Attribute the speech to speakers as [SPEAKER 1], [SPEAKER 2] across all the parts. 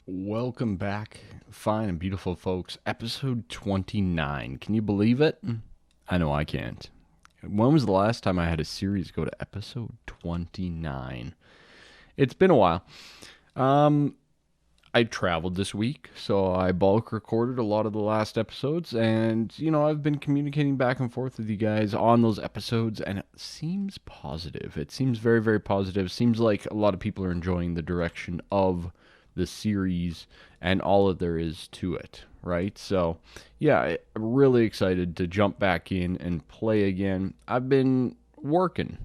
[SPEAKER 1] Welcome back, fine and beautiful folks. Episode 29. Can you believe it? I know I can't. When was the last time I had a series go to episode 29? It's been a while. I traveled this week, so I bulk recorded a lot of the last episodes, and I've been communicating back and forth with you guys on those episodes, and it seems positive. It seems very, very positive. Seems like a lot of people are enjoying the direction of the series and all that there is to it, right? So, yeah, I'm really excited to jump back in and play again. I've been working.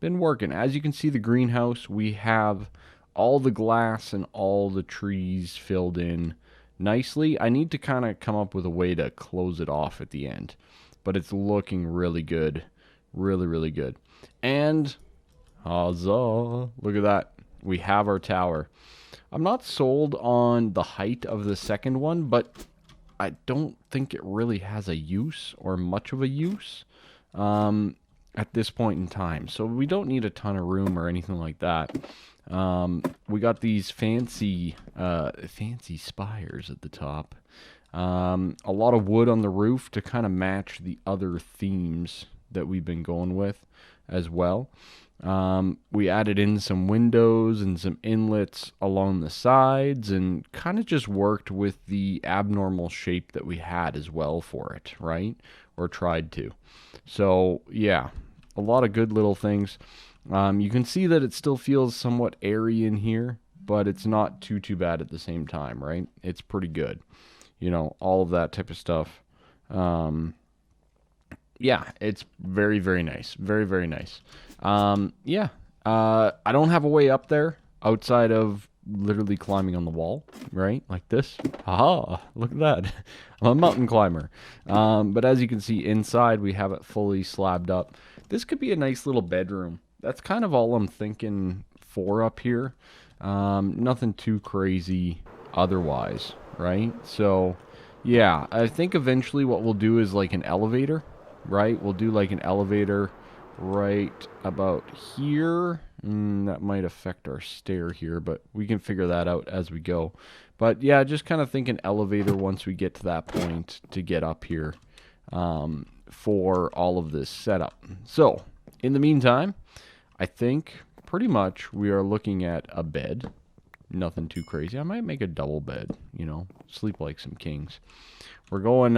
[SPEAKER 1] As you can see, the greenhouse, we have all the glass and all the trees filled in nicely. I need to kind of come up with a way to close it off at the end, but it's looking really good. Really, really good. And, huzzah, look at that. We have our tower. I'm not sold on the height of the second one, but I don't think it really has a use or much of a use at this point in time. So we don't need a ton of room or anything like that. We got these fancy spires at the top. A lot of wood on the roof to kind of match the other themes that we've been going with as well. We added in some windows and some inlets along the sides and kind of just worked with the abnormal shape that we had as well for it, right? Or tried to. So, yeah, a lot of good little things. You can see that it still feels somewhat airy in here, but it's not too bad at the same time, right? It's pretty good. All of that type of stuff. Yeah, it's very, very nice. Very, very nice. I don't have a way up there outside of literally climbing on the wall, right? Like this. Haha, look at that. I'm a mountain climber. But as you can see inside, we have it fully slabbed up. This could be a nice little bedroom. That's kind of all I'm thinking for up here. Nothing too crazy otherwise, right? So, yeah, I think eventually what we'll do is like an elevator, right? We'll do like an elevator right about here. That might affect our stair here, but we can figure that out as we go. But yeah, just kind of think an elevator once we get to that point to get up here for all of this setup. So, in the meantime, I think pretty much we are looking at a bed. Nothing too crazy. I might make a double bed, sleep like some kings. We're going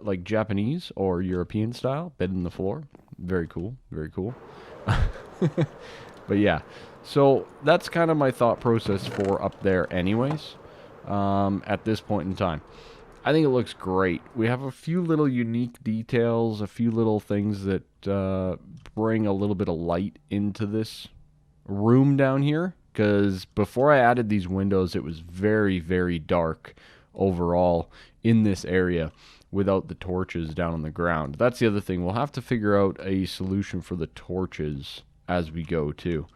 [SPEAKER 1] like Japanese or European style, bed in the floor. Very cool, very cool. But yeah, so that's kind of my thought process for up there anyways, at this point in time. I think it looks great. We have a few little unique details, a few little things that bring a little bit of light into this room down here. Because before I added these windows, it was very, very dark overall in this area without the torches down on the ground. That's the other thing. We'll have to figure out a solution for the torches as we go too.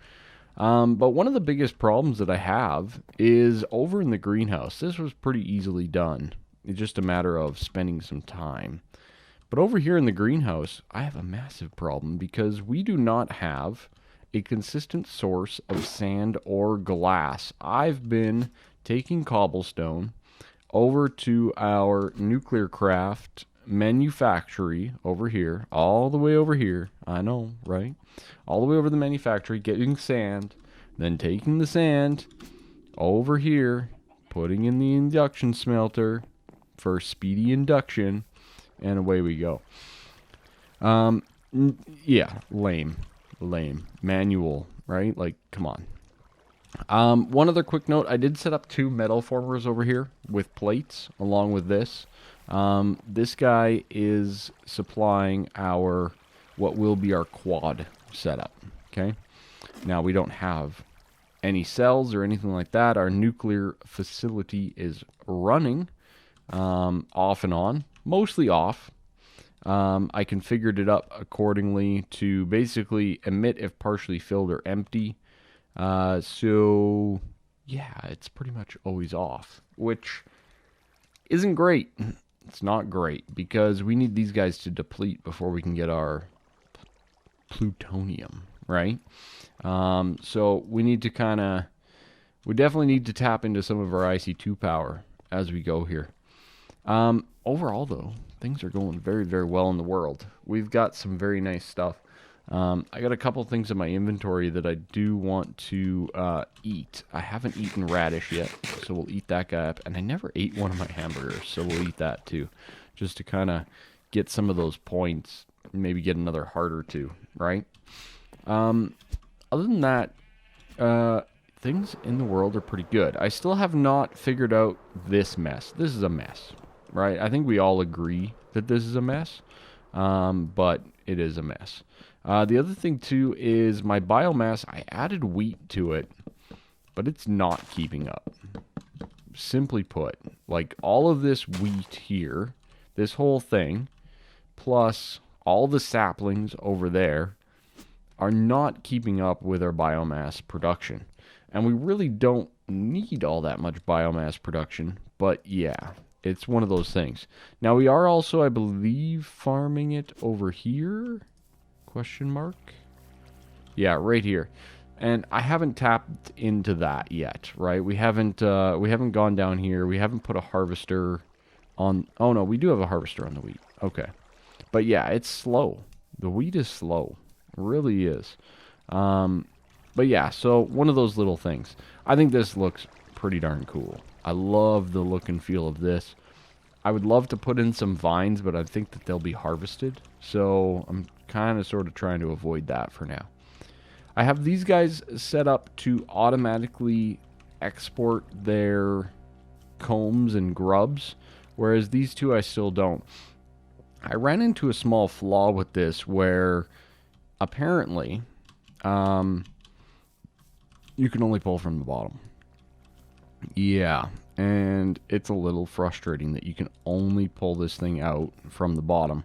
[SPEAKER 1] But one of the biggest problems that I have is over in the greenhouse. This was pretty easily done. It's just a matter of spending some time. But over here in the greenhouse, I have a massive problem because we do not have a consistent source of sand or glass. I've been taking cobblestone over to our nuclear craft manufactory over here, all the way over here. I know, right? All the way over the manufactory, getting sand, then taking the sand over here, putting in the induction smelter for speedy induction, and away we go. Yeah, lame. Manual, right? Like, come on. One other quick note, I did set up 2 metal formers over here with plates along with this. This guy is supplying what will be our quad setup, okay? Now, we don't have any cells or anything like that. Our nuclear facility is running off and on, mostly off. I configured it up accordingly to basically emit if partially filled or empty. So, yeah, it's pretty much always off, which isn't great. It's not great because we need these guys to deplete before we can get our plutonium, right? So we need to kind of We definitely need to tap into some of our IC2 power as we go here. Overall, though, things are going very, very well in the world. We've got some very nice stuff. I got a couple things in my inventory that I do want to eat. I haven't eaten radish yet, so we'll eat that guy up. And I never ate one of my hamburgers, so we'll eat that too, just to kind of get some of those points, maybe get another heart or two, right? Other than that, things in the world are pretty good. I still have not figured out this mess. This is a mess, right? I think we all agree that this is a mess, but it is a mess. The other thing, too, is my biomass. I added wheat to it, but it's not keeping up. Simply put, like all of this wheat here, this whole thing, plus all the saplings over there, are not keeping up with our biomass production. And we really don't need all that much biomass production, but yeah, it's one of those things. Now, we are also, I believe, farming it over here? Question mark? Yeah, right here. And I haven't tapped into that yet, right? We haven't gone down here. We haven't put a harvester on. Oh no, we do have a harvester on the wheat. Okay. But yeah, it's slow. The wheat is slow. It really is. But yeah, so one of those little things. I think this looks pretty darn cool. I love the look and feel of this. I would love to put in some vines, but I think that they'll be harvested. So I'm kind of sort of trying to avoid that for now. I have these guys set up to automatically export their combs and grubs, whereas these two I still don't. I ran into a small flaw with this where apparently you can only pull from the bottom. Yeah, and it's a little frustrating that you can only pull this thing out from the bottom.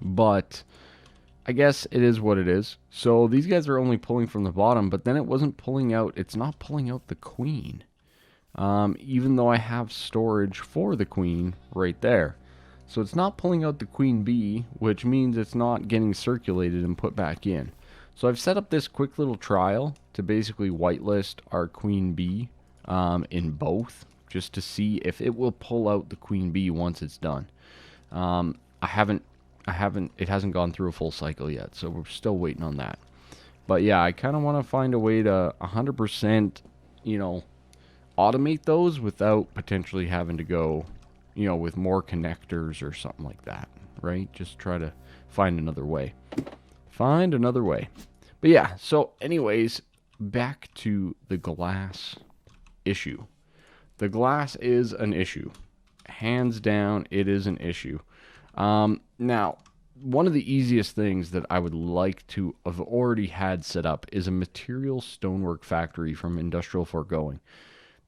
[SPEAKER 1] But I guess it is what it is. So these guys are only pulling from the bottom, but then it wasn't pulling out. It's not pulling out the queen. Even though I have storage for the queen right there. So it's not pulling out the queen bee, which means it's not getting circulated and put back in. So I've set up this quick little trial to basically whitelist our queen bee in both, just to see if it will pull out the queen bee once it's done. It hasn't gone through a full cycle yet, so we're still waiting on that. But yeah, I kind of want to find a way to 100%, automate those without potentially having to go, with more connectors or something like that, right? Just try to find another way. But yeah, so anyways, back to the glass issue. The glass is an issue. Hands down, it is an issue. Now, one of the easiest things that I would like to have already had set up is a material stonework factory from Industrial Foregoing.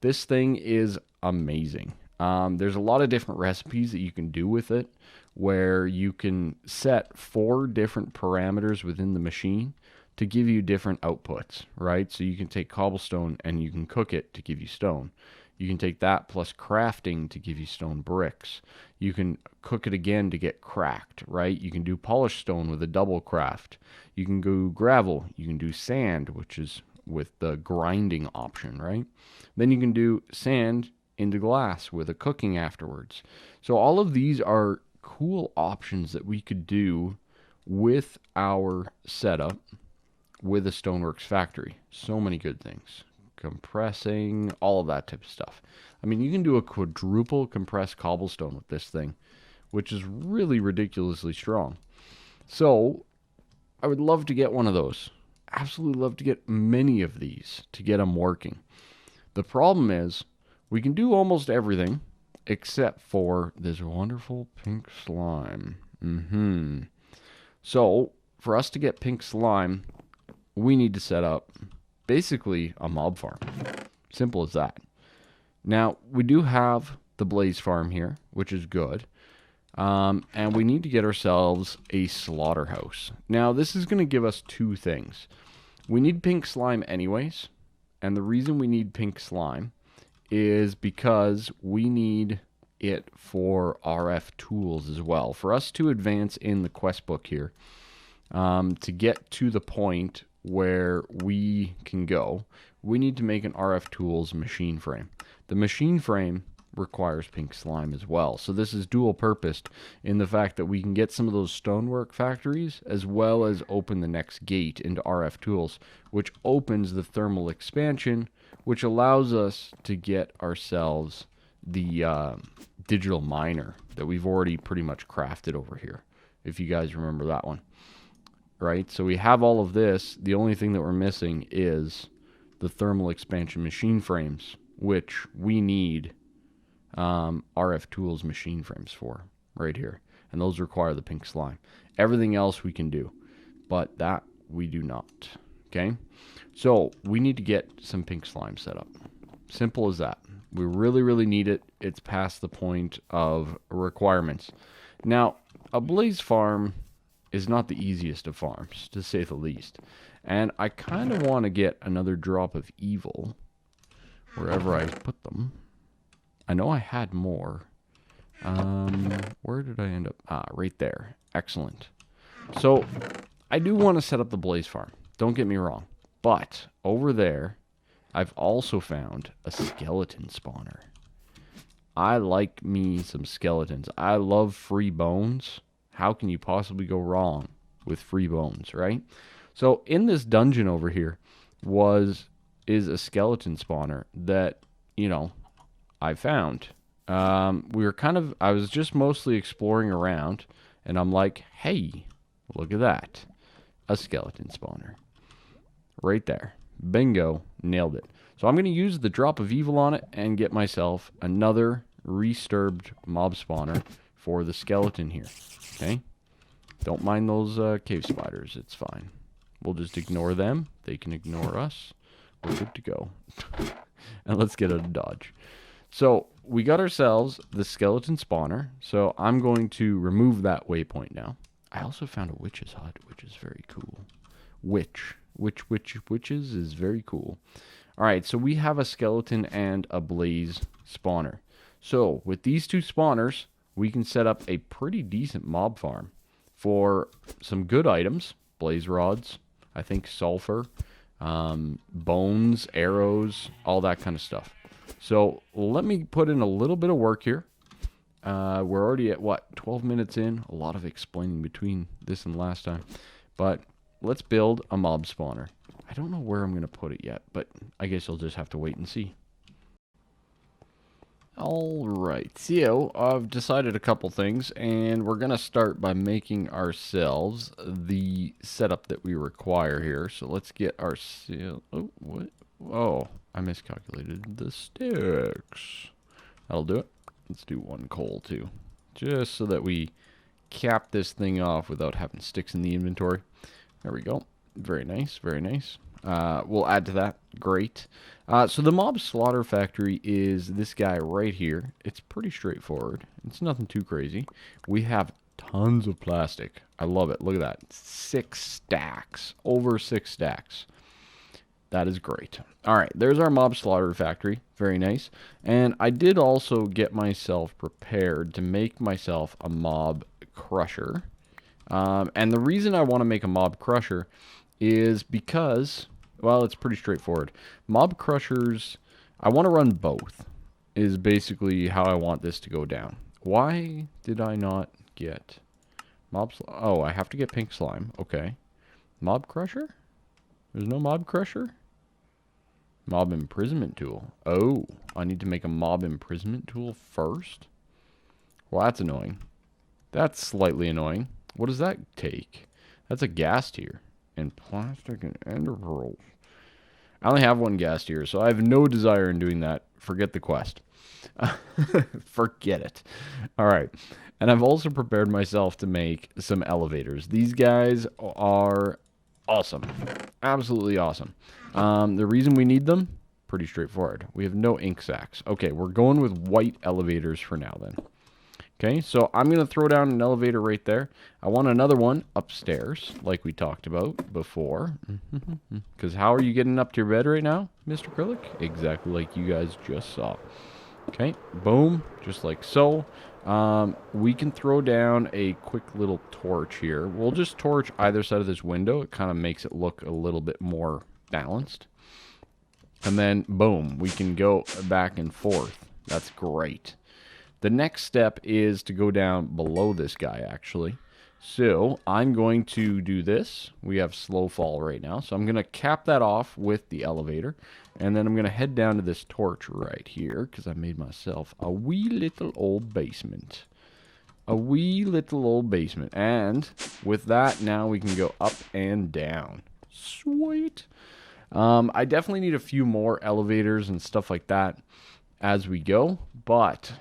[SPEAKER 1] This thing is amazing. There's a lot of different recipes that you can do with it, where you can set 4 different parameters within the machine to give you different outputs, right? So you can take cobblestone and you can cook it to give you stone. You can take that plus crafting to give you stone bricks. You can cook it again to get cracked, right? You can do polished stone with a double craft. You can go gravel. You can do sand, which is with the grinding option, right? Then you can do sand into glass with a cooking afterwards. So all of these are cool options that we could do with our setup with a Stoneworks factory. So many good things. Compressing, all of that type of stuff. I mean, you can do a quadruple compressed cobblestone with this thing, which is really ridiculously strong. So I would love to get one of those. Absolutely love to get many of these to get them working. The problem is we can do almost everything except for this wonderful pink slime. So for us to get pink slime, we need to set up basically a mob farm. Simple as that. Now, we do have the blaze farm here, which is good. And we need to get ourselves a slaughterhouse. Now, this is going to give us 2 things. We need pink slime anyways. And the reason we need pink slime is because we need it for RF tools as well. For us to advance in the quest book here, to get to the point where we can go, we need to make an RF Tools machine frame. The machine frame requires pink slime as well. So this is dual purposed in the fact that we can get some of those stonework factories as well as open the next gate into RF Tools, which opens the thermal expansion, which allows us to get ourselves the digital miner that we've already pretty much crafted over here, if you guys remember that one. Right? So we have all of this. The only thing that we're missing is the thermal expansion machine frames, which we need RF Tools machine frames for right here. And those require the pink slime. Everything else we can do, but that we do not. Okay? So we need to get some pink slime set up. Simple as that. We really, really need it. It's past the point of requirements. Now, a blaze farm is not the easiest of farms, to say the least. And I kind of want to get another drop of evil wherever I put them. I know I had more. Where did I end up? Ah, right there. Excellent. So, I do want to set up the blaze farm. Don't get me wrong. But, over there, I've also found a skeleton spawner. I like me some skeletons. I love free bones. How can you possibly go wrong with free bones, right? So in this dungeon over here is a skeleton spawner that, you know, I found. I was just mostly exploring around, and I'm like, hey, look at that. A skeleton spawner. Right there. Bingo. Nailed it. So I'm going to use the drop of evil on it and get myself another resturbed mob spawner for the skeleton here. Okay? Don't mind those cave spiders. It's fine. We'll just ignore them. They can ignore us. We're good to go. And let's get out of dodge. So we got ourselves the skeleton spawner. So I'm going to remove that waypoint now. I also found a witch's hut, which is very cool. Witches is very cool. All right, so we have a skeleton and a blaze spawner. So with these two spawners, we can set up a pretty decent mob farm for some good items, blaze rods, I think sulfur, bones, arrows, all that kind of stuff. So let me put in a little bit of work here. We're already at, 12 minutes in? A lot of explaining between this and last time. But let's build a mob spawner. I don't know where I'm going to put it yet, but I guess you'll just have to wait and see. Alright, so I've decided a couple things, and we're going to start by making ourselves the setup that we require here. So let's get our... Oh, what? Oh, I miscalculated the sticks. That'll do it. Let's do one coal, too. Just so that we cap this thing off without having sticks in the inventory. There we go. Very nice, very nice. We'll add to that. Great. So the mob slaughter factory is this guy right here. It's pretty straightforward. It's nothing too crazy. We have tons of plastic. I love it. Look at that. 6 stacks. Over 6 stacks. That is great. All right, there's our mob slaughter factory. Very nice. And I did also get myself prepared to make myself a mob crusher. And the reason I want to make a mob crusher is because, well, it's pretty straightforward. Mob crushers, I want to run both, is basically how I want this to go down. Why did I not get oh, I have to get pink slime. Okay. Mob crusher? There's no mob crusher? Mob imprisonment tool. Oh, I need to make a mob imprisonment tool first? Well, that's annoying. That's slightly annoying. What does that take? That's a gas tier. And plastic and ender pearls. I only have 1 gas tier, so I have no desire in doing that. Forget the quest. Forget it. Alright. And I've also prepared myself to make some elevators. These guys are awesome. Absolutely awesome. The reason we need them? Pretty straightforward. We have no ink sacs. Okay, we're going with white elevators for now then. Okay, so I'm going to throw down an elevator right there. I want another one upstairs, like we talked about before. Because how are you getting up to your bed right now, Mr. Kryllyk? Exactly like you guys just saw. Okay, boom, just like so. We can throw down a quick little torch here. We'll just torch either side of this window. It kind of makes it look a little bit more balanced. And then, boom, we can go back and forth. That's great. The next step is to go down below this guy, actually. So I'm going to do this. We have slow fall right now. So I'm going to cap that off with the elevator. And then I'm going to head down to this torch right here, because I made myself a wee little old basement. A wee little old basement. And with that, now we can go up and down. Sweet. I definitely need a few more elevators and stuff like that as we go, but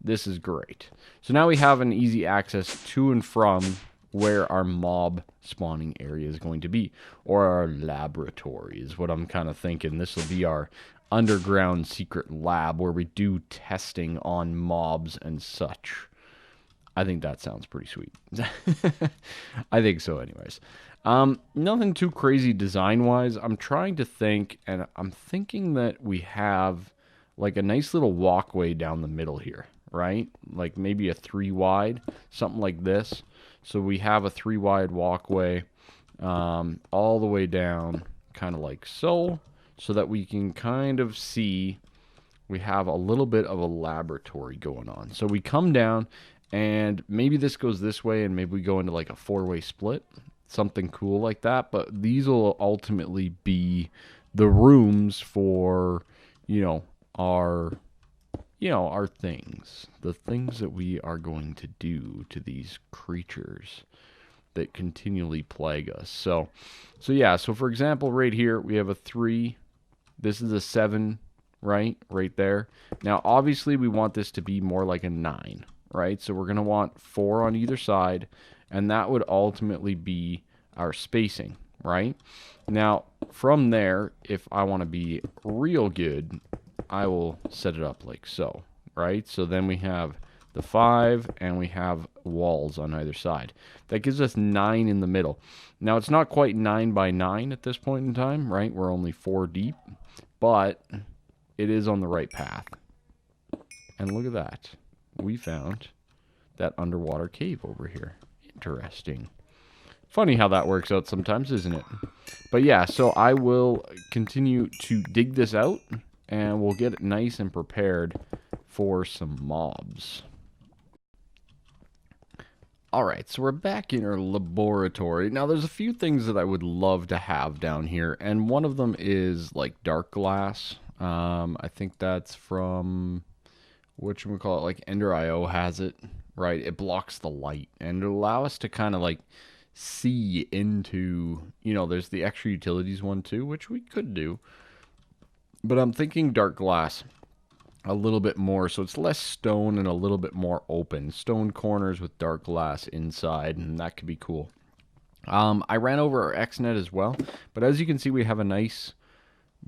[SPEAKER 1] this is great. So now we have an easy access to and from where our mob spawning area is going to be, or our laboratory is what I'm kind of thinking. This will be our underground secret lab where we do testing on mobs and such. I think that sounds pretty sweet. I think so anyways. Nothing too crazy design-wise. I'm trying to think, and I'm thinking that we have like a nice little walkway down the middle here, right? Like maybe a 3 wide, something like this. So we have a 3 wide walkway all the way down, kind of like so that we can kind of see we have a little bit of a laboratory going on. So we come down, and maybe this goes this way, and maybe we go into like a 4-way split. Something cool like that, but these will ultimately be the rooms for, our things, the things that we are going to do to these creatures that continually plague us. So yeah, so for example, right here, we have a 3, this is a 7, right there. Now, obviously, we want this to be more like a 9, right? So we're going to want 4 on either side, and that would ultimately be our spacing, right? Now, from there, if I want to be real good, I will set it up like so, right? So then we have the 5, and we have walls on either side. That gives us 9 in the middle. Now, it's not quite 9 by 9 at this point in time, right? We're only 4 deep, but it is on the right path. And look at that. We found that underwater cave over here. Interesting. Funny how that works out sometimes, isn't it? But yeah, so I will continue to dig this out, and we'll get it nice and prepared for some mobs. Alright, so we're back in our laboratory. Now, there's a few things that I would love to have down here, and one of them is, like, dark glass. I think that's from, whatchamacallit, like, Ender.io has it, right? It blocks the light, and it'll allow us to kind of, like, see into, there's the extra utilities one too, which we could do. But I'm thinking dark glass a little bit more, so it's less stone and a little bit more open. Stone corners with dark glass inside, and that could be cool. I ran over our XNet as well, but as you can see, we have a nice,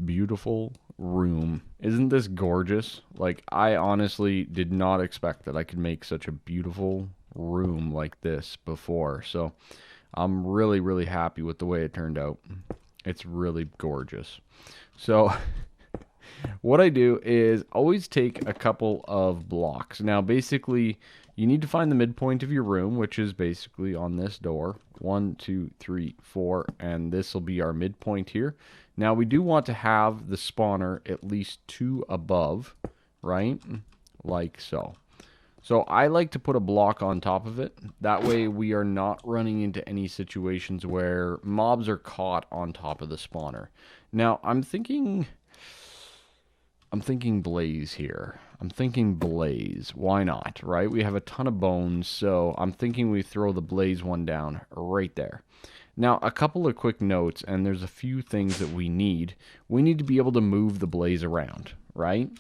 [SPEAKER 1] beautiful room. Isn't this gorgeous? Like, I honestly did not expect that I could make such a beautiful room like this before, so I'm really, really happy with the way it turned out. It's really gorgeous. So what I do is always take a couple of blocks. Now, basically, you need to find the midpoint of your room, which is basically on this door. 1, 2, 3, 4, and this will be our midpoint here. Now, we do want to have the spawner at least 2 above, right? Like so. So I like to put a block on top of it. That way we are not running into any situations where mobs are caught on top of the spawner. Now, I'm thinking blaze here. I'm thinking blaze. Why not, right? We have a ton of bones, so I'm thinking we throw the blaze one down right there. Now, a couple of quick notes, and there's a few things that we need. We need to be able to move the blaze around, right?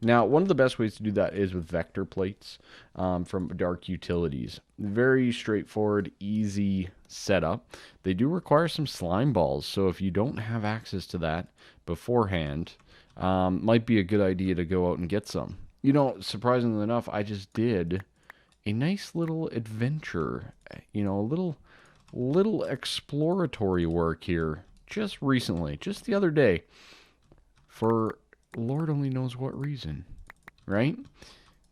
[SPEAKER 1] Now, one of the best ways to do that is with vector plates from Dark Utilities. Very straightforward, easy setup. They do require some slime balls, so if you don't have access to that beforehand, might be a good idea to go out and get some. Surprisingly enough, I just did a nice little adventure, a little exploratory work here just recently, just the other day, for Lord only knows what reason, right?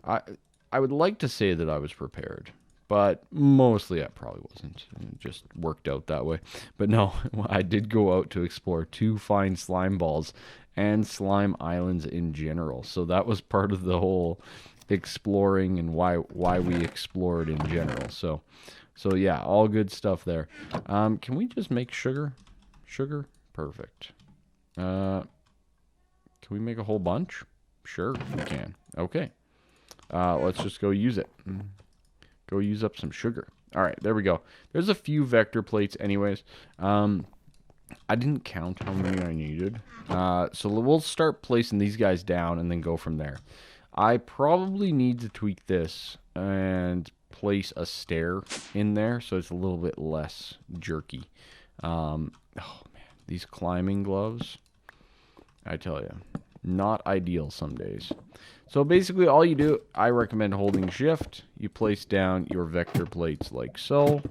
[SPEAKER 1] I would like to say that I was prepared, But mostly I probably wasn't. It just worked out that way. But no, I did go out to explore to find slime balls and slime islands in general. So that was part of the whole exploring and why we explored in general. So yeah, all good stuff there. Can we just make sugar? Sugar? Perfect. Can we make a whole bunch? Sure, we can. Okay. Let's just go use it. Go use up some sugar. All right, there we go. There's a few vector plates anyways. I didn't count how many I needed. So we'll start placing these guys down and then go from there. I probably need to tweak this and place a stair in there so it's a little bit less jerky. Oh man, these climbing gloves, I tell you, not ideal some days. So basically all you do, I recommend holding shift. You place down your vector plates like so,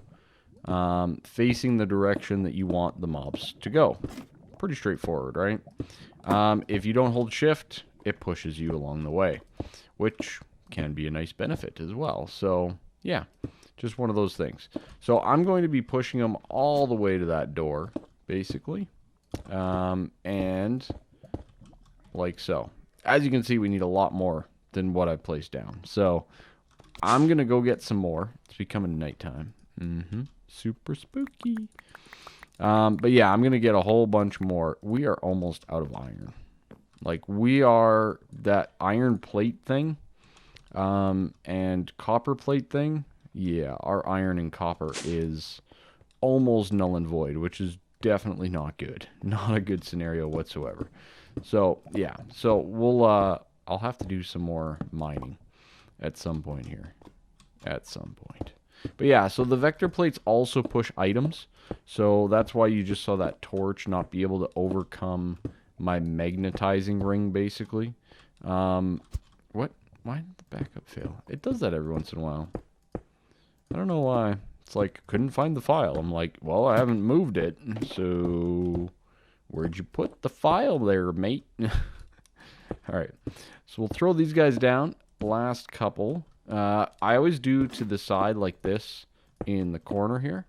[SPEAKER 1] facing the direction that you want the mobs to go. Pretty straightforward, right? If you don't hold shift, it pushes you along the way, which can be a nice benefit as well. So yeah, just one of those things. So I'm going to be pushing them all the way to that door, basically, and like so. As you can see, we need a lot more than what I placed down. So I'm going to go get some more. It's becoming nighttime. Super spooky. But yeah, I'm going to get a whole bunch more. We are almost out of iron. Like, we are that iron plate thing and copper plate thing. Yeah, our iron and copper is almost null and void, which is definitely not good. Not a good scenario whatsoever. So, yeah. So, I'll have to do some more mining at some point here. At some point. But yeah, so the vector plates also push items. So, that's why you just saw that torch not be able to overcome my magnetizing ring, basically. What? Why did the backup fail? It does that every once in a while. I don't know why. It's like, couldn't find the file. I'm like, well, I haven't moved it. So, where'd you put the file there, mate? Alright, so we'll throw these guys down. Last couple. I always do to the side like this in the corner here.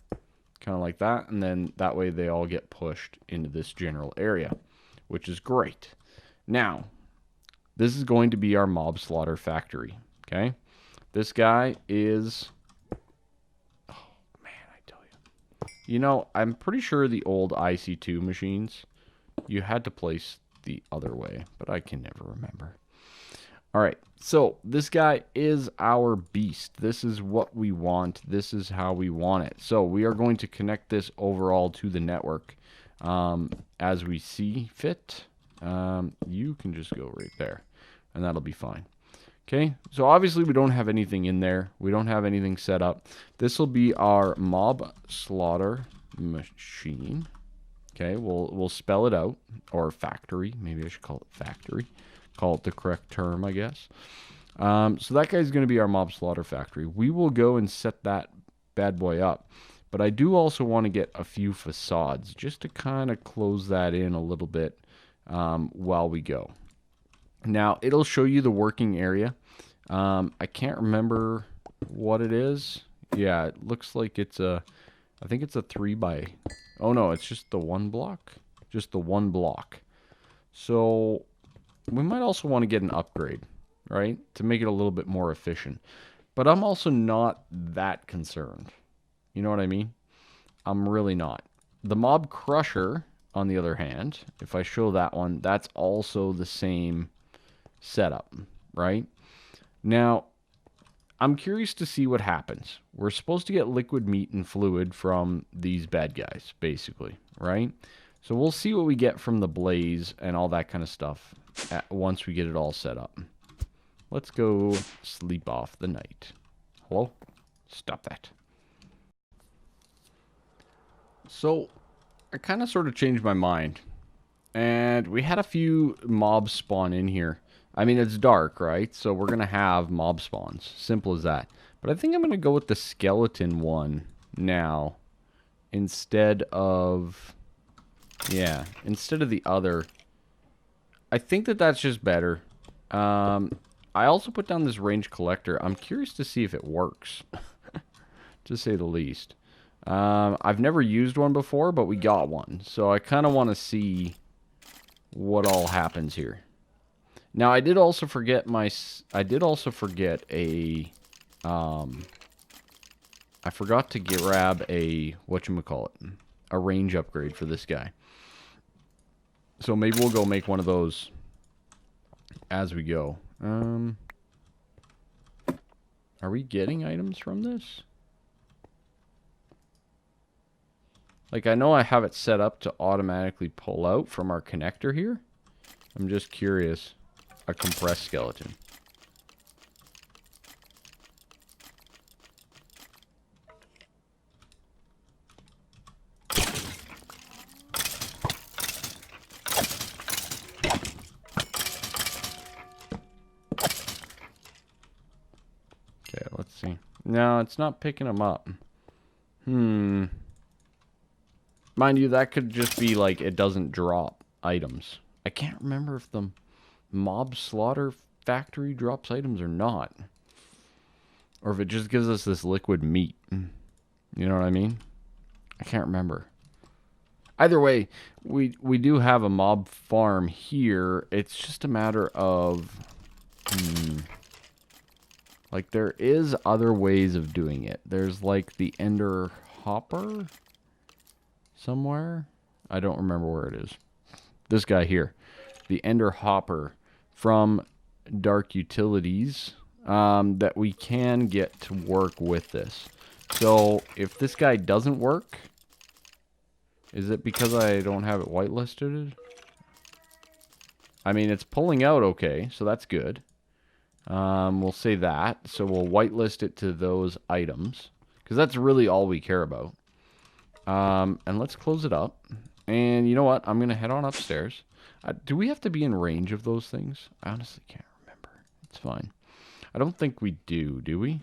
[SPEAKER 1] Kind of like that. And then that way they all get pushed into this general area, which is great. Now, this is going to be our mob slaughter factory. Okay? This guy is... Oh, man, I tell you. You know, I'm pretty sure the old IC2 machines, you had to place the other way, but I can never remember. All right, so this guy is our beast. This is what we want. This is how we want it. So we are going to connect this overall to the network as we see fit. You can just go right there, and that'll be fine. Okay, so obviously we don't have anything in there. We don't have anything set up. This will be our mob slaughter machine. Okay, we'll spell it out, or factory. Maybe I should call it factory. Call it the correct term, I guess. So that guy's going to be our mob slaughter factory. We will go and set that bad boy up. But I do also want to get a few facades, just to kind of close that in a little bit while we go. Now, it'll show you the working area. I can't remember what it is. Yeah, it looks like it's a... I think it's a 3 by... Oh, no, it's just the one block. Just the one block. So, we might also want to get an upgrade, right? To make it a little bit more efficient. But I'm also not that concerned. You know what I mean? I'm really not. The Mob Crusher, on the other hand, if I show that one, that's also the same setup, right? Now, I'm curious to see what happens. We're supposed to get liquid meat and fluid from these bad guys, basically, right? So we'll see what we get from the blaze and all that kind of stuff once we get it all set up. Let's go sleep off the night. Hello? Stop that. So, I kind of sort of changed my mind. And we had a few mobs spawn in here. I mean, it's dark, right? So we're going to have mob spawns. Simple as that. But I think I'm going to go with the skeleton one now. Instead of... Yeah, instead of the other. I think that that's just better. I also put down this range collector. I'm curious to see if it works. to say the least. I've never used one before, but we got one. So I kind of want to see what all happens here. Now, I did also forget a... I forgot to grab a... whatchamacallit? A range upgrade for this guy. So maybe we'll go make one of those as we go. Are we getting items from this? Like, I know I have it set up to automatically pull out from our connector here. I'm just curious. A compressed skeleton. Okay, let's see. No, it's not picking them up. Mind you, that could just be like it doesn't drop items. I can't remember if the mob slaughter factory drops items or not. Or if it just gives us this liquid meat. You know what I mean? I can't remember. Either way, we do have a mob farm here. It's just a matter of... Like, there is other ways of doing it. There's, like, the Ender Hopper somewhere. I don't remember where it is. This guy here. The Ender Hopper from Dark Utilities that we can get to work with this. So, if this guy doesn't work, is it because I don't have it whitelisted? I mean, it's pulling out okay, so that's good. We'll say that. So we'll whitelist it to those items, because that's really all we care about. And let's close it up. And you know what? I'm going to head on upstairs. Do we have to be in range of those things? I honestly can't remember. It's fine. I don't think we do we?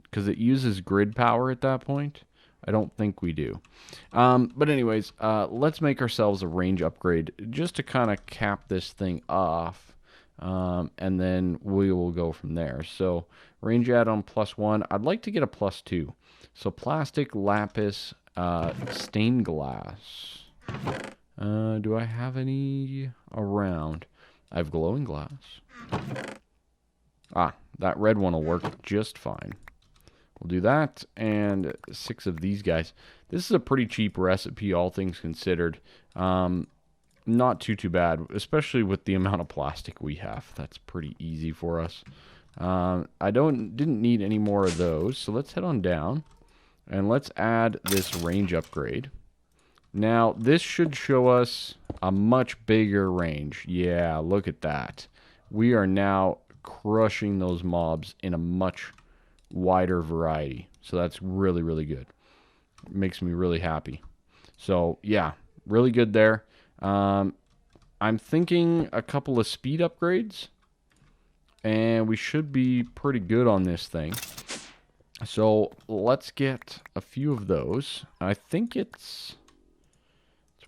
[SPEAKER 1] Because it uses grid power at that point. I don't think we do. But anyways, let's make ourselves a range upgrade just to kind of cap this thing off. And then we will go from there. So range add-on +1. I'd like to get a +2. So plastic, lapis, stained glass. Do I have any around? I have glowing glass. That red one will work just fine. We'll do that, and 6 of these guys. This is a pretty cheap recipe, all things considered. Not too bad, especially with the amount of plastic we have. That's pretty easy for us. I didn't need any more of those, so let's head on down, and let's add this range upgrade. Now, this should show us a much bigger range. Yeah, look at that. We are now crushing those mobs in a much wider variety. So that's really, really good. It makes me really happy. So, yeah, really good there. I'm thinking a couple of speed upgrades, and we should be pretty good on this thing. So let's get a few of those. I think it's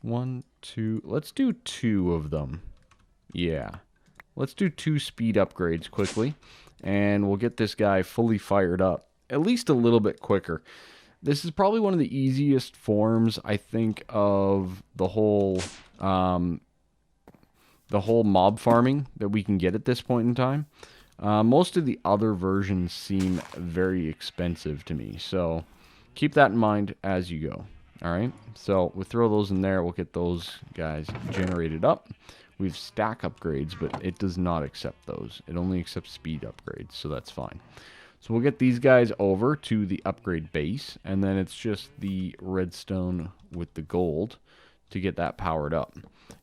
[SPEAKER 1] 1, 2. Let's do 2 of them. Yeah. Let's do 2 speed upgrades quickly, and we'll get this guy fully fired up, at least a little bit quicker. This is probably one of the easiest forms, I think, of the whole mob farming that we can get at this point in time. Most of the other versions seem very expensive to me, so keep that in mind as you go. All right, so we'll throw those in there. We'll get those guys generated up. We have stack upgrades, but it does not accept those. It only accepts speed upgrades, so that's fine. So we'll get these guys over to the upgrade base, and then it's just the redstone with the gold to get that powered up.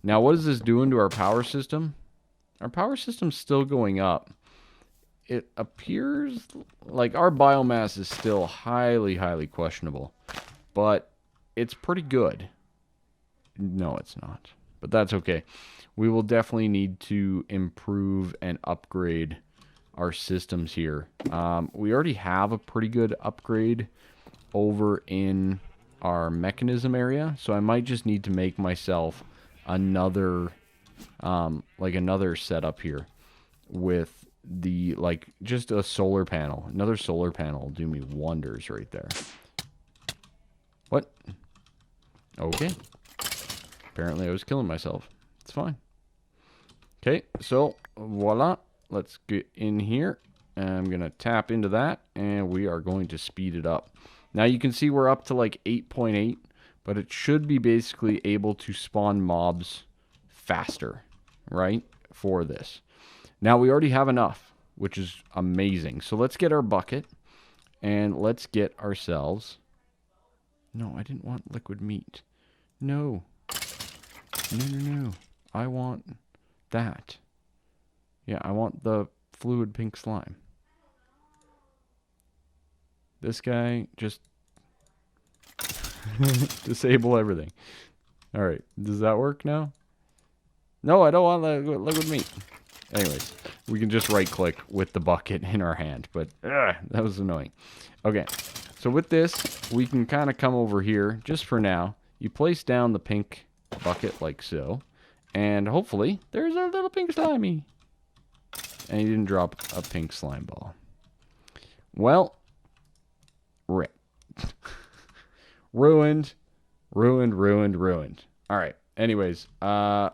[SPEAKER 1] Now, what is this doing to our power system? Our power system's still going up. It appears like our biomass is still highly, highly questionable, but it's pretty good. No, it's not, but that's okay. We will definitely need to improve and upgrade our systems here. We already have a pretty good upgrade over in our mechanism area, so I might just need to make myself another another setup here with the just a solar panel. Another solar panel will do me wonders right there. What? Okay. Apparently I was killing myself. It's fine. Okay, so voila. Let's get in here. I'm going to tap into that, and we are going to speed it up. Now you can see we're up to like 8.8, but it should be basically able to spawn mobs faster, right, for this. Now we already have enough, which is amazing. So let's get our bucket, and let's get ourselves... No, I didn't want liquid meat. No. No. I want that. Yeah, I want the fluid pink slime. This guy, just disable everything. All right, does that work now? No, I don't want liquid meat. Anyways, we can just right-click with the bucket in our hand, but that was annoying. Okay, so with this, we can kind of come over here, just for now. You place down the pink bucket like so, and hopefully, there's our little pink slimy. And he didn't drop a pink slime ball. Well, rip. Ruined. All right. Anyways, I'm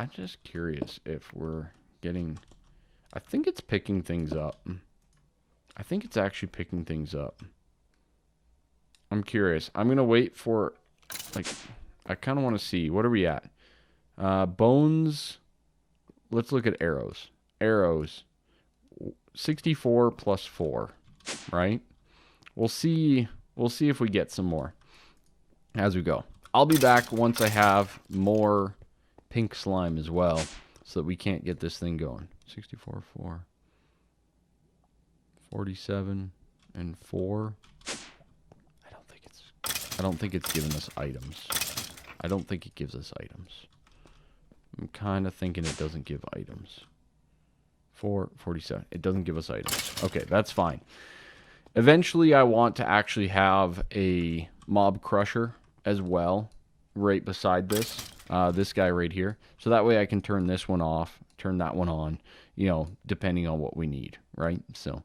[SPEAKER 1] just curious if we're getting... I think it's picking things up. I think it's actually picking things up. I'm curious. I'm going to wait for... Like, I kind of want to see. What are we at? Bones. Let's look at arrows. Arrows. 64 plus 4. Right? We'll see if we get some more as we go. I'll be back once I have more pink slime as well, so that we can't get this thing going. 64, 4. 47 and 4. I don't think it's giving us items. I don't think it gives us items. I'm kind of thinking it doesn't give items. 47. It doesn't give us items. Okay, that's fine. Eventually, I want to actually have a mob crusher as well, right beside this. This guy right here. So that way I can turn this one off, turn that one on, you know, depending on what we need, right? So,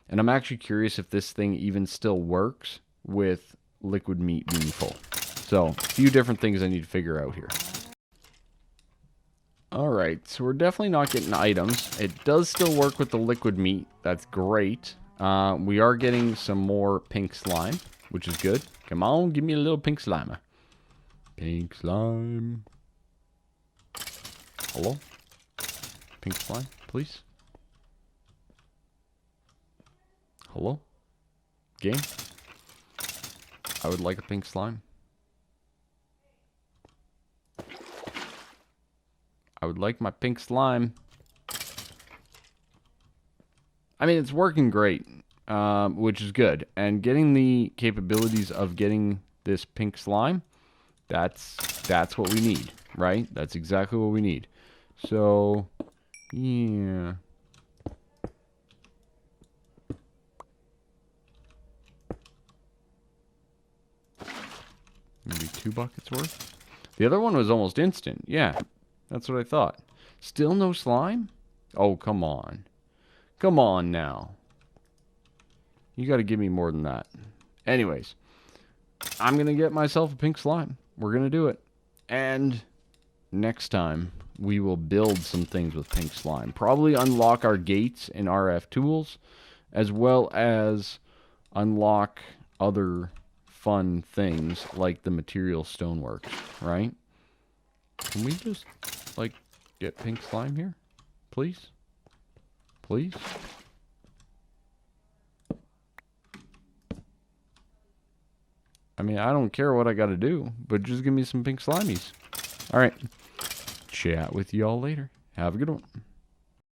[SPEAKER 1] and I'm actually curious if this thing even still works with liquid meat being full. So, a few different things I need to figure out here. Alright, so we're definitely not getting items. It does still work with the liquid meat. That's great. We are getting some more pink slime, which is good. Come on, give me a little pink slime. Pink slime. Hello? Pink slime, please. Hello? Game? I would like a pink slime. I would like my pink slime. I mean, it's working great, which is good. And getting the capabilities of getting this pink slime, that's what we need, right? That's exactly what we need. So, yeah. Maybe 2 buckets worth. The other one was almost instant. Yeah, that's what I thought. Still no slime? Oh, come on. Come on now. You got to give me more than that. Anyways, I'm going to get myself a pink slime. We're going to do it. And next time, we will build some things with pink slime. Probably unlock our gates in RF tools, as well as unlock other fun things like the material stonework, right? Can we just, like, get pink slime here? Please? Please? I mean, I don't care what I gotta do, but just give me some pink slimies. Alright. Chat with y'all later. Have a good one.